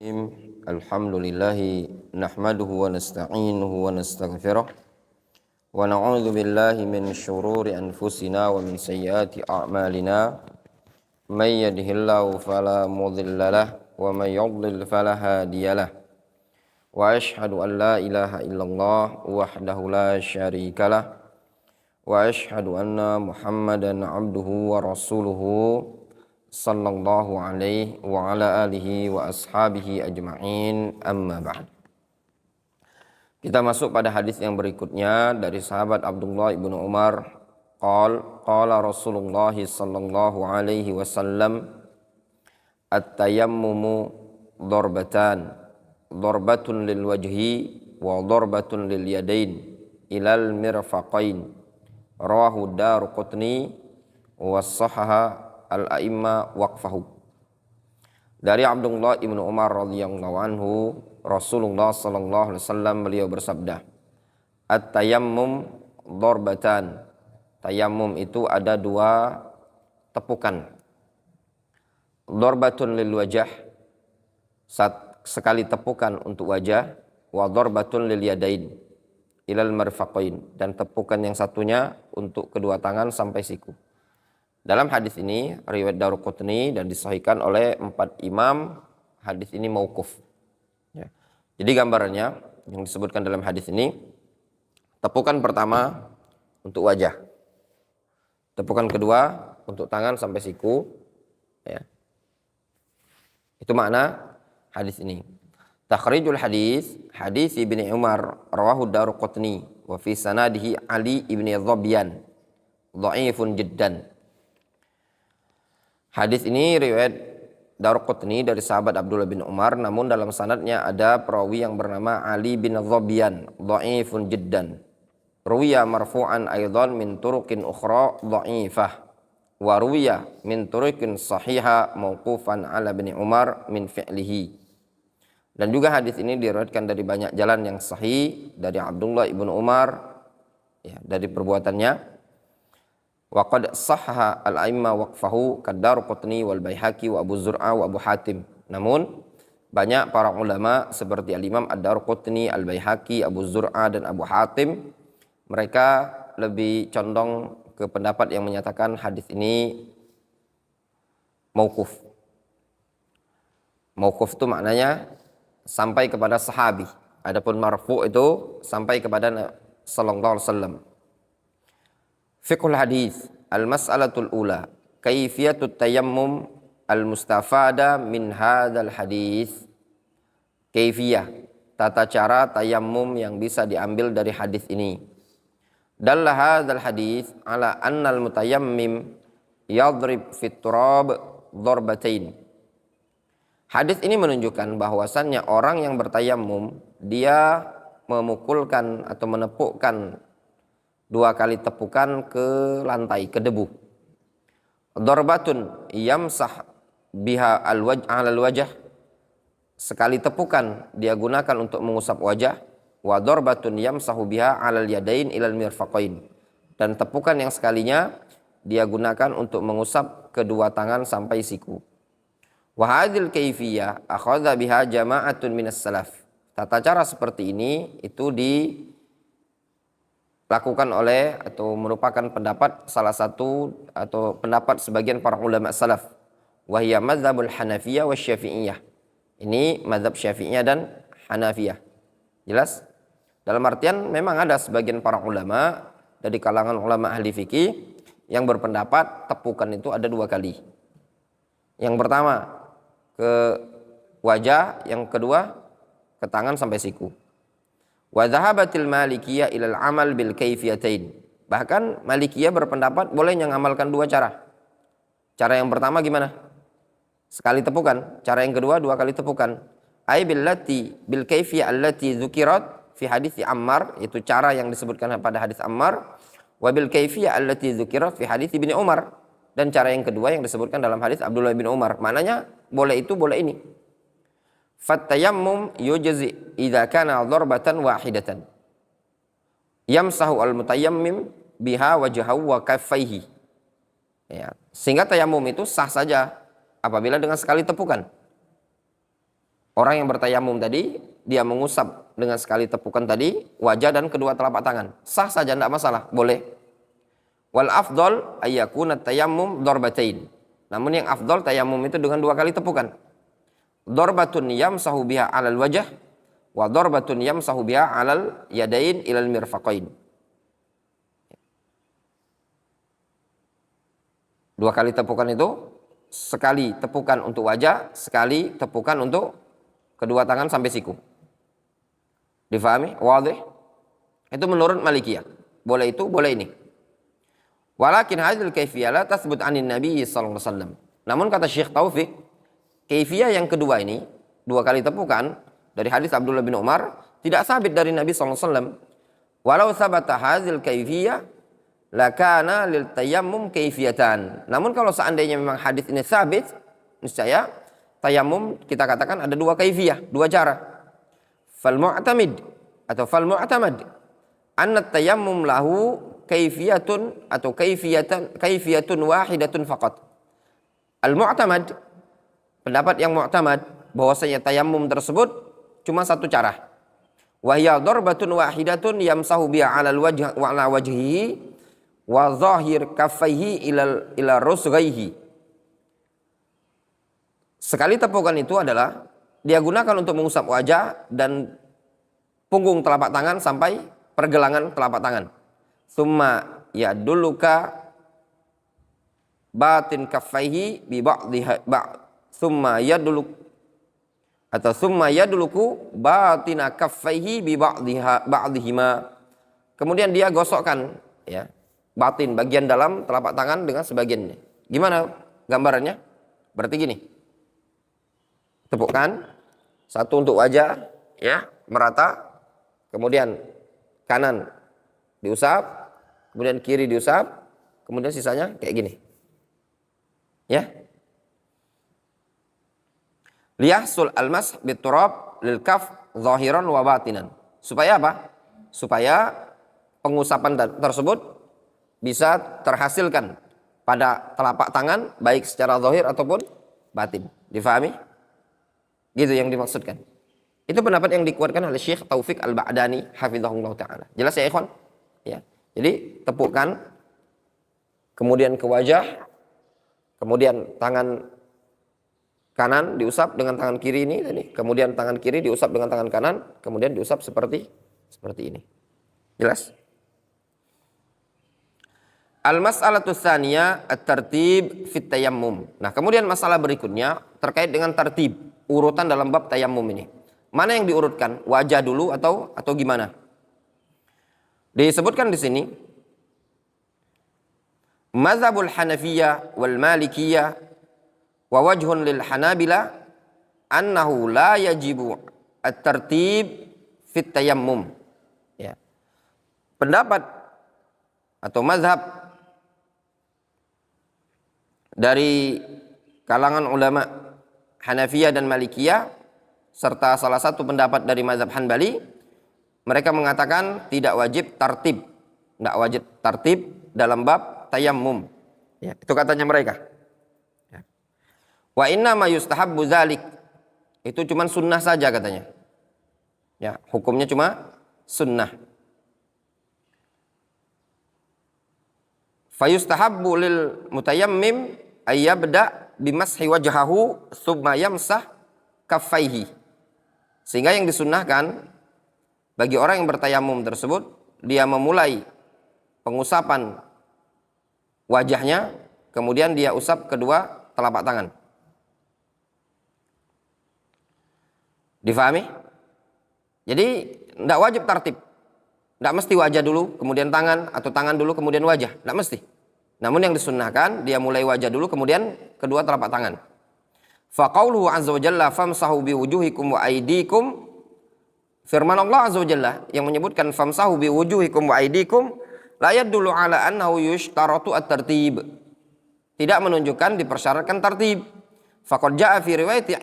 Alhamdulillahi nahmaduhu wa nasta'inuhu wa nastaghfiruh wa na'udzu billahi min syururi anfusina wa min sayyiati a'malina may yahdihillahu fala mudilla lahu wa may yudlil fala hadiyalah wa asyhadu an la ilaha illallah wahdahu la syarikalah wa asyhadu anna Muhammadan abduhu wa rasuluhu sallallahu alaihi wa ala alihi wa ashabihi ajma'in, amma ba'd. Kita masuk pada hadis yang berikutnya dari sahabat Abdullah ibnu Umar. Qala Rasulullah sallallahu alaihi wasallam, at-tayammumu darbatan, darbatun lil wajhi wa darbatun lil yadain ilal mirfaqain, rawahu Daruqutni wa sahhaha al-a'imma waqfahu. Dari Abdullah ibnu Umar radhiyallahu anhu, Rasulullah sallallahu alaihi wasallam beliau bersabda, at-tayammum darbatan. Tayammum itu ada dua tepukan. Darbatun lil wajah, sekali tepukan untuk wajah, wa darbatun lil yadain ilal marfaqain, dan tepukan yang satunya untuk kedua tangan sampai siku. Dalam hadis ini riwayat Daruqutni dan disahihkan oleh 4 imam, hadis ini mauquf. Ya. Jadi gambarannya yang disebutkan dalam hadis ini, tepukan pertama untuk wajah, tepukan kedua untuk tangan sampai siku. Ya. Itu makna hadis ini. Takhrijul hadis, hadis Ibnu Umar rawahu Daruqutni wa fi sanadihi Ali ibn Dhabyan dhaifun jiddan. Hadis ini riwayat Daruqutni dari sahabat Abdullah bin Umar, namun dalam sanadnya ada perawi yang bernama Ali bin Dhabyan, dhaifun jiddan. Ruwiya marfu'an aidan min turuqin ukhra dhaifah, wa ruwiya min turuqin sahiha mauqufan ala bin Umar min fi'lihi. Dan juga hadis ini diriwayatkan dari banyak jalan yang sahih dari Abdullah ibnu Umar, ya, dari perbuatannya. Wa qad sahha al-a'imma waqfahu kad-Daruqutni wal Baihaqi wa Abu Zur'a wa Abu Hatim. Namun banyak para ulama seperti al-Imam ad-Daruqutni, al-Baihaqi, Abu Zur'a dan Abu Hatim, mereka lebih condong ke pendapat yang menyatakan hadis ini mauquf. Mauquf itu maknanya sampai kepada sahabi. Adapun marfu' itu sampai kepada sallallahu alaihi wasallam. Fiqhul hadis, al-mas'alatul ula, kaifiyatut tayammum al-mustafada min hadzal hadis. Kaifiyah, tata cara tayammum yang bisa diambil dari hadis ini. Dalla hadzal hadis ala annal mutayammim yadrib fit turab darbatain. Hadis ini menunjukkan bahwasannya orang yang bertayammum, dia memukulkan atau menepukkan 2 kali tepukan ke lantai, ke debu. Darbatun yamsah biha al-wajh, sekali tepukan dia gunakan untuk mengusap wajah. Wa darbatun yamsahu biha 'alal yadain ilal mirfaqain, dan tepukan yang sekalinya dia gunakan untuk mengusap kedua tangan sampai siku. Wa hadzal kaifiyah akhadha biha jama'atun minas salaf. Tata cara seperti ini itu dilakukan oleh atau merupakan pendapat salah satu atau pendapat sebagian para ulama salaf. Wa hiya madzhabul Hanafiyah wa Syafi'iyah. Ini mazhab Syafi'iyah dan Hanafiyah. Jelas? Dalam artian memang ada sebagian para ulama dari kalangan ulama ahli fikih yang berpendapat tepukan itu ada 2 kali. Yang pertama ke wajah, yang kedua ke tangan sampai siku. Wa dhahabatil malikiyah ilal amal bil kaifiyatain. Bahkan Malikiyah berpendapat boleh yang amalkan 2 cara. Cara yang pertama gimana? Sekali tepukan. Cara yang kedua 2 kali tepukan. Ai billati bil kaifiyah allati dzukirat fi hadits Ammar, itu cara yang disebutkan pada hadis Ammar. Wa bil kaifiyah allati dzukirat fi hadits Ibnu Umar, dan cara yang kedua yang disebutkan dalam hadis Abdullah bin Umar. Maknanya boleh itu, boleh ini. Fattayammum yujzi idza kana darbatan wahidatan. Yamsahu al-mutayammim biha wajhahu wa kaffaihi. Ya, sehingga tayamum itu sah saja apabila dengan sekali tepukan. Orang yang bertayamum tadi, dia mengusap dengan sekali tepukan tadi wajah dan kedua telapak tangan. Sah saja, tidak masalah, boleh. Wal afdal ayyakuna tayammum darbatain. Namun yang afdal tayamum itu dengan 2 kali tepukan. Darbatun yamsahu biha 'alal wajh wa darbatun yamsahu biha 'alal yadain ilal mirfaqain. 2 kali tepukan itu, sekali tepukan untuk wajah, sekali tepukan untuk kedua tangan sampai siku. Difahami? Wadih? Itu menurut Malikiyah. Boleh itu, boleh ini. Walakin hadhil kaifiyah la tathbut 'anin Nabi sallallahu alaihi wasallam. Namun kata Syekh Taufik, kaifiyah yang kedua ini, 2 kali tepukan dari hadis Abdullah bin Umar, tidak sabit dari Nabi sallallahu alaihi wasallam. Walau sabata hadhil kaifiyah lakana lil tayammum kaifiyatan. Namun kalau seandainya memang hadis ini sabit, niscaya tayamum kita katakan ada 2 kaifiyah, 2 cara. Fal mu'tamid atau fal mu'tamad anna tayammum lahu kaifiyatun atau kaifiyatun wahidatun faqat. Al mu'tamad, pendapat yang mu'tamad bahwasanya tayamum tersebut cuma 1 cara. Wa hiya darbatun wahidatun yamsahu biha 'alal wajh wa 'ala wajhihi wa zahir kaffaihi ila rusghaihi. Sekali tepukan itu adalah dia gunakan untuk mengusap wajah dan punggung telapak tangan sampai pergelangan telapak tangan. Summa yadulluka batin kaffaihi bi ba'dhiha summa yaduluk atau summa yaduluku batina kaffaihi bi ba'dihima. Kemudian dia gosokkan, ya, batin bagian dalam telapak tangan dengan sebagiannya. Gimana gambarannya? Berarti gini. Tepukkan, 1 untuk wajah, ya, merata. Kemudian kanan diusap, kemudian kiri diusap, kemudian sisanya kayak gini. Ya. Liyahsul almas biturab lil kaf zahiran wa batinan. Supaya apa? Supaya pengusapan tersebut bisa terhasilkan pada telapak tangan baik secara zahir ataupun batin. Difahami? Gitu yang dimaksudkan. Itu pendapat yang dikuatkan oleh Syekh Taufik Al-Ba'dani hafizahullah taala. Jelas ya ikhwan? Ya. Jadi tepukkan, kemudian ke wajah, kemudian tangan kanan diusap dengan tangan kiri ini tadi, kemudian tangan kiri diusap dengan tangan kanan, kemudian diusap seperti ini. Jelas? Al-mas'alatu tsaniyah at-tartib fit tayammum. Nah, kemudian masalah berikutnya terkait dengan tartib, urutan dalam bab tayammum ini. Mana yang diurutkan? Wajah dulu atau gimana? Disebutkan di sini mazhabul Hanafiyah wal Malikiyah wa wajhun lil Hanabila annahu la yajibu at-tartib fit tayammum. Ya. Pendapat atau mazhab dari kalangan ulama Hanafiyah dan Malikiyah serta salah satu pendapat dari mazhab Hanbali, mereka mengatakan tidak wajib tartib, tidak wajib tartib dalam bab tayammum. Ya, itu katanya mereka. Ya. Wa inna ma yustahabbu dzalik, itu cuma sunnah saja katanya. Ya, hukumnya cuma sunnah. Fayustahabbu lil mutayammim ayyabda bimashi wajhahu tsumma yamsah kaffaihi. Sehingga yang disunnahkan bagi orang yang bertayamum tersebut, dia memulai pengusapan wajahnya, kemudian dia usap kedua telapak tangan. Difahami? Jadi tidak wajib tartib. Tidak mesti wajah dulu, kemudian tangan, atau tangan dulu, kemudian wajah. Tidak mesti. Namun yang disunnahkan, dia mulai wajah dulu, kemudian kedua telapak tangan. Faqauluhu azza wa jalla famsahu biwujuhikum wa aydikum. Firman Allah azza wa jalla yang menyebutkan famsahu biwujuhikum wa aydikum la yadullu ala annahu yushtaratu at-tartib. Tidak menunjukkan dipersyaratkan tartib. Faqad jaa fi riwayati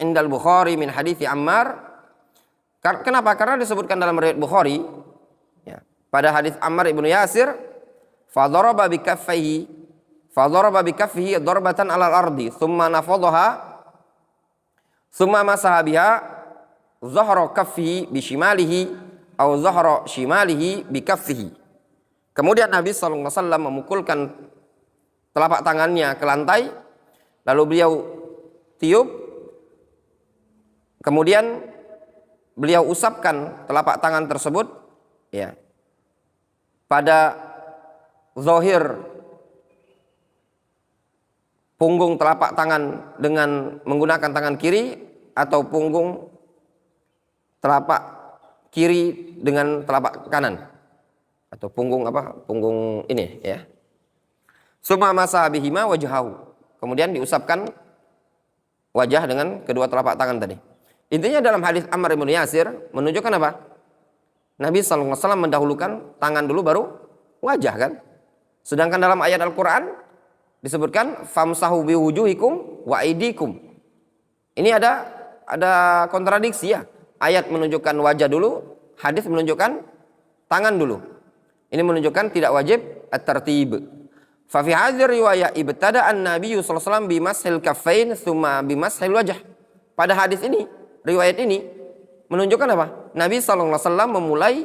indal Bukhari min hadithi Ammar. Kenapa? Karena disebutkan dalam riwayat Bukhari, ya, pada hadis Ammar ibnu Yasir, fadaraba bikaffihi darbatan alal ardi thumma nafadhaha Summa masaha biha zahra kaffihi bishimalihi atau zahra shimalihi bikaffihi. Kemudian Nabi SAW memukulkan telapak tangannya ke lantai, lalu beliau tiup, kemudian beliau usapkan telapak tangan tersebut ya pada zahir punggung telapak tangan dengan menggunakan tangan kiri, atau punggung telapak kiri dengan telapak kanan, atau punggung punggung ini ya. Summa masaha bihima wajhahu. Kemudian diusapkan wajah dengan kedua telapak tangan tadi. Intinya dalam hadis Ammar bin Yasir menunjukkan apa? Nabi SAW mendahulukan tangan dulu baru wajah kan. Sedangkan dalam ayat Al-Quran disebutkan famsahu biwujuhikum wa aidikum. Ini ada kontradiksi ya. Ayat menunjukkan wajah dulu, hadis menunjukkan tangan dulu. Ini menunjukkan tidak wajib at-tartib. Fa fi hadhihi riwayah ibtada an-nabiy sallallahu alaihi wasallam bimashil kaffain tsumma bimashil wajh. Pada hadis ini, riwayat ini menunjukkan apa? Nabi sallallahu alaihi wasallam memulai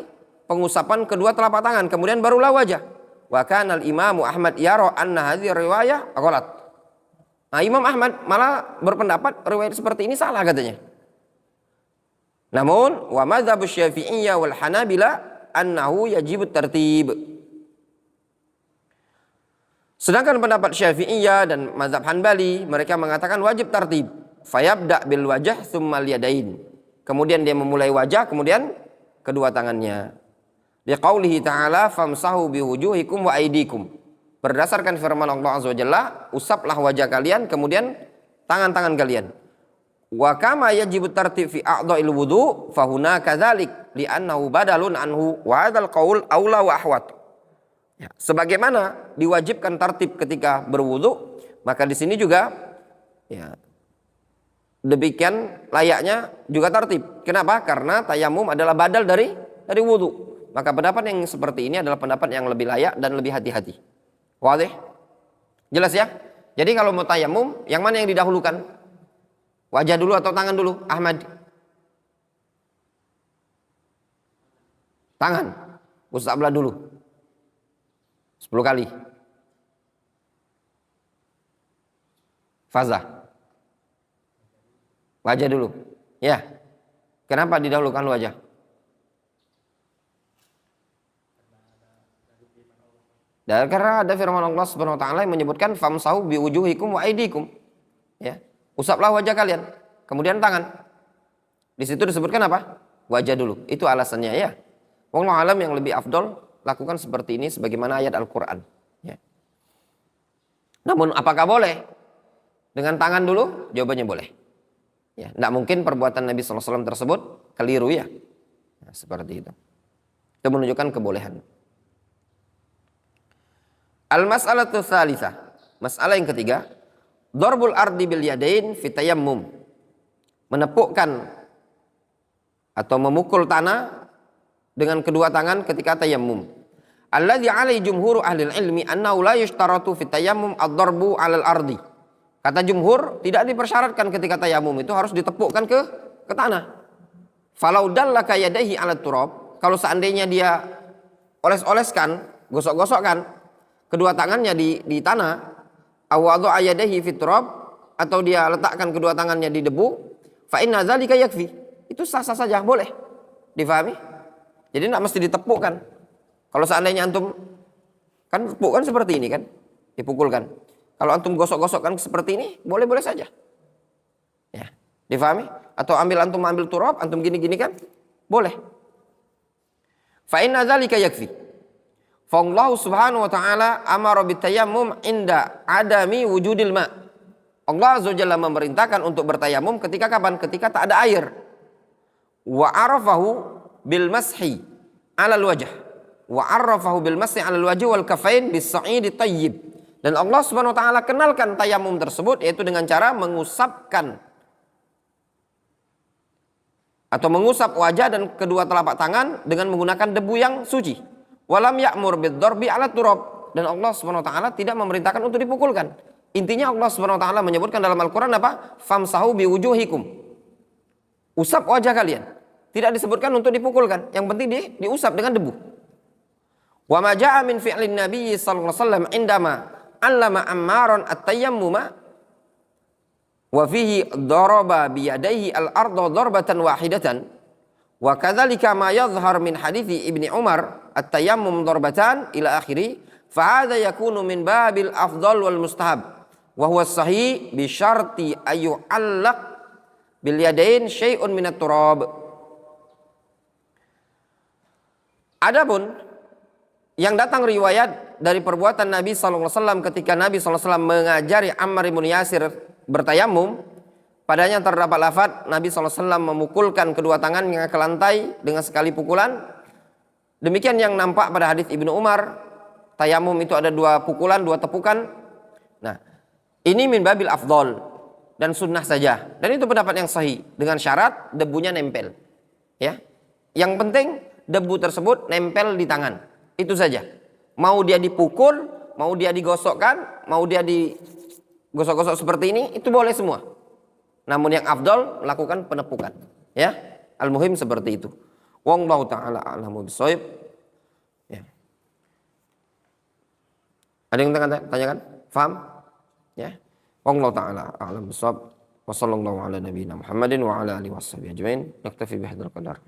pengusapan kedua telapak tangan, kemudian barulah wajah. Wa kana al-Imam Ahmad yara anna hadhihi riwayah ghalat. Nah, Imam Ahmad malah berpendapat riwayat seperti ini salah katanya. Namun wa madzhab Syafi'iyah wal Hanabila annahu yajib tartib. Sedangkan pendapat Syafi'iyah dan mazhab Hanbali mereka mengatakan wajib tartib. Fayabda bil wajah tsumma al yadain. Kemudian dia memulai wajah, kemudian kedua tangannya. Liqaulihi ta'ala famsahu biwujuhikum wa aidikum. Berdasarkan firman Allah Azza wa Jalla, usaplah wajah kalian kemudian tangan-tangan kalian. Wa kama yajibu tartib fi a'dha'il wudu fa huna kadzalik li'annahu badalun anhu wa hadzal qaul aula wa ahwat. Ya, sebagaimana diwajibkan tartib ketika berwudu, maka di sini juga ya demikian layaknya juga tartib. Kenapa? Karena tayamum adalah badal dari wudu. Maka pendapat yang seperti ini adalah pendapat yang lebih layak dan lebih hati-hati. Wadih? Jelas ya? Jadi kalau mau tayamum, yang mana yang didahulukan? Wajah dulu atau tangan dulu? Ahmad? Tangan. Usaplah dulu 10 kali. Fazah. Wajah dulu. Ya. Kenapa didahulukan wajah? Dan karena ada firman Allah Subhanahu wa taala yang menyebutkan famsahu biwujuhikum wa aidikum. Ya. Usaplah wajah kalian, kemudian tangan. Di situ disebutkan apa? Wajah dulu. Itu alasannya ya. Wallahu alam, yang lebih afdol lakukan seperti ini sebagaimana ayat Al-Qur'an, ya. Namun apakah boleh dengan tangan dulu? Jawabannya boleh. Ya, tidak mungkin perbuatan Nabi SAW tersebut keliru ya. Nah, seperti itu. Itu menunjukkan kebolehan. Al-mas'alatu tsalitsah. Masalah yang ketiga, darbul ardi bil yadain fi tayammum. Menepukkan atau memukul tanah dengan kedua tangan ketika tayammum. Alladzi 'alai jumhur ahli ilmi annahu la yushtaratu fi tayammum ad-darbu 'alal ardi. Kata jumhur, tidak dipersyaratkan ketika tayammum itu harus ditepukkan ke tanah. Falau dallaka yadaihi 'ala turab, kalau seandainya dia oles-oleskan, gosok-gosokkan kedua tangannya di tanah, awadhu ayadahi fit turab, atau dia letakkan kedua tangannya di debu, fa inna dzalika yakfi. Itu sah-sah saja, boleh. Difahami? Jadi tidak mesti ditepukkan. Kalau seandainya antum kan tepuk kan seperti ini kan, dipukulkan. Kalau antum gosok-gosokkan seperti ini, boleh-boleh saja. Ya, difahami? Atau antum ambil turab, antum gini-gini kan, boleh. Fa inna dzalika yakfi. Fa Allah Subhanahu wa taala amara bitayammum inda adami wujudil ma. Allah Azza wa Jalla memerintahkan untuk bertayamum ketika kapan? Ketika tak ada air. Wa arafahu bil mashi 'ala al-wajh. Wa arafahu bil mashi 'ala al-wajh wal kafain bis sa'id tayyib. Dan Allah Subhanahu wa taala kenalkan tayamum tersebut yaitu dengan cara mengusapkan atau mengusap wajah dan kedua telapak tangan dengan menggunakan debu yang suci. Walam ya'mur bid-darbi 'ala turab, dan Allah Subhanahu wa taala tidak memerintahkan untuk dipukulkan. Intinya Allah Subhanahu wa taala menyebutkan dalam Al-Qur'an apa? Famsahu biwujuhikum. Usap wajah kalian. Tidak disebutkan untuk dipukulkan. Yang penting diusap dengan debu. Wa ma ja'a min fi'lin Nabi sallallahu alaihi wasallam indama 'allama Ammaran at-tayammuma wa fihi daraba bi yadayhi al-ardha darbatan wahidatan wa kadzalika ma yadhhar min hadithi Ibni Umar at-tayammum darbatan ila akhiri fa hadha yakunu min babil afdal wal mustahab wa huwa sahih bi syarti ayu 'allaq bil yadain syai'un minat turab. Adapun yang datang riwayat dari perbuatan Nabi SAW ketika Nabi SAW mengajari Ammar bin Yasir bertayamum, padanya terdapat lafaz Nabi SAW memukulkan kedua tangannya ke lantai dengan sekali pukulan. Demikian yang nampak pada hadis Ibnu Umar, tayamum itu ada dua pukulan, dua tepukan. Nah, ini min babil afdol dan sunnah saja. Dan itu pendapat yang sahih dengan syarat debunya nempel. Ya, yang penting debu tersebut nempel di tangan. Itu saja. Mau dia dipukul, mau dia digosokkan, mau dia digosok-gosok seperti ini, itu boleh semua. Namun yang afdal melakukan penepukan. Ya, al-muhim seperti itu. Wallahu ta'ala a'lamu bissawab. Ya. Ada yang tanyakan? Faham? Ya. Wallahu ta'ala a'lamu bissawab. Wa sallallahu ala nabiyyina Muhammadin wa ala alihi washabihi ajmain. Naktafi bihadzal qadar.